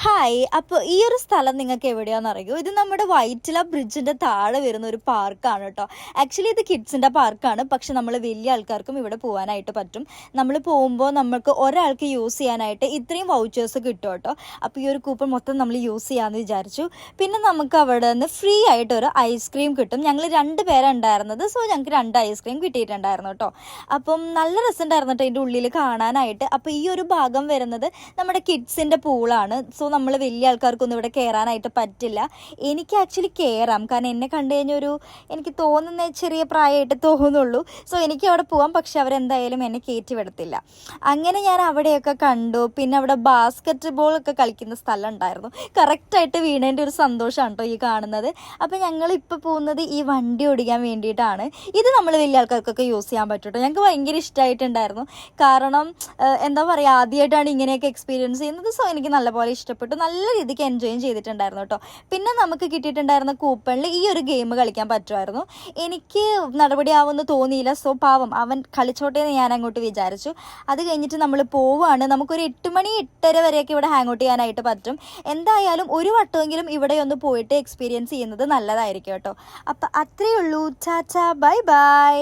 Hi. അപ്പോൾ ഈ ഒരു സ്ഥലം നിങ്ങൾക്ക് എവിടെയാണെന്ന് അറിയോ? ഇത് നമ്മുടെ വൈറ്റില ബ്രിഡ്ജിൻ്റെ താഴെ വരുന്ന ഒരു പാർക്കാണ് കേട്ടോ. ആക്ച്വലി ഇത് കിഡ്സിൻ്റെ പാർക്കാണ്. പക്ഷെ നമ്മൾ വലിയ ആൾക്കാർക്കും ഇവിടെ പോകാനായിട്ട് പറ്റും. നമ്മൾ പോകുമ്പോൾ നമുക്ക് ഒരാൾക്ക് യൂസ് ചെയ്യാനായിട്ട് ഇത്രയും വൗച്ചേഴ്സ് കിട്ടും കേട്ടോ. അപ്പോൾ ഈ ഒരു കൂപ്പൺ മൊത്തം നമ്മൾ യൂസ് ചെയ്യാമെന്ന് വിചാരിച്ചു. പിന്നെ നമുക്ക് അവിടെ നിന്ന് ഫ്രീ ആയിട്ട് ഒരു ഐസ്ക്രീം കിട്ടും. ഞങ്ങൾ 2 പേരാണ് ഉണ്ടായിരുന്നത്. സോ ഞങ്ങൾക്ക് 2 ഐസ്ക്രീം കിട്ടിയിട്ടുണ്ടായിരുന്നു കേട്ടോ. അപ്പം നല്ല രസമുണ്ടായിരുന്നു കേട്ടോ ഇതിൻ്റെ ഉള്ളിൽ കാണാനായിട്ട്. അപ്പോൾ ഈ ഒരു ഭാഗം വരുന്നത് നമ്മുടെ കിഡ്സിൻ്റെ പൂളാണ്. സോ നമ്മൾ വലിയ ആൾക്കാർക്കൊന്നും ഇവിടെ കയറാനായിട്ട് പറ്റില്ല. എനിക്ക് ആക്ച്വലി കയറാം, കാരണം എന്നെ കണ്ടു കഴിഞ്ഞൊരു എനിക്ക് തോന്നുന്ന ചെറിയ പ്രായമായിട്ട് തോന്നുള്ളൂ. സോ എനിക്ക് അവിടെ പോവാം, പക്ഷെ അവരെന്തായാലും എന്നെ കയറ്റി വിടത്തില്ല. അങ്ങനെ ഞാൻ അവിടെയൊക്കെ കണ്ടു. പിന്നെ അവിടെ ബാസ്ക്കറ്റ് ബോൾ ഒക്കെ കളിക്കുന്ന സ്ഥലം ഉണ്ടായിരുന്നു. കറക്റ്റായിട്ട് വീണതിൻ്റെ ഒരു സന്തോഷമാണ് കേട്ടോ ഈ കാണുന്നത്. അപ്പോൾ ഞങ്ങളിപ്പോൾ പോകുന്നത് ഈ വണ്ടി ഓടിക്കാൻ വേണ്ടിയിട്ടാണ്. ഇത് നമ്മൾ വലിയ ആൾക്കാർക്കൊക്കെ യൂസ് ചെയ്യാൻ പറ്റും കേട്ടോ. ഞങ്ങൾക്ക് ഭയങ്കര ഇഷ്ടമായിട്ടുണ്ടായിരുന്നു. കാരണം എന്താ പറയുക, ആദ്യമായിട്ടാണ് ഇങ്ങനെയൊക്കെ എക്സ്പീരിയൻസ് ചെയ്യുന്നത്. സോ എനിക്ക് നല്ലപോലെ ഇഷ്ടപ്പെട്ടു. നല്ല രീതിക്ക് എൻജോയും ചെയ്തിട്ടുണ്ടായിരുന്നു കേട്ടോ. പിന്നെ നമുക്ക് കിട്ടിയിട്ടുണ്ടായിരുന്ന കൂപ്പണിൽ ഈ ഒരു ഗെയിം കളിക്കാൻ പറ്റുമായിരുന്നു. എനിക്ക് നടപടിയാവുമെന്ന് തോന്നിയില്ല. സോ പാവം അവൻ കളിച്ചോട്ടെ എന്ന് ഞാൻ അങ്ങോട്ട് വിചാരിച്ചു. അത് കഴിഞ്ഞിട്ട് നമ്മൾ പോവുകയാണ്. നമുക്കൊരു 8 മണി 8:30 വരെയൊക്കെ ഇവിടെ ഹാങ് ഔട്ട് ചെയ്യാനായിട്ട് പറ്റും. എന്തായാലും ഒരു വട്ടമെങ്കിലും ഇവിടെ ഒന്ന് പോയിട്ട് എക്സ്പീരിയൻസ് ചെയ്യുന്നത് നല്ലതായിരിക്കും കേട്ടോ. അപ്പം അത്രയേ ഉള്ളൂ. Tata, bye bye.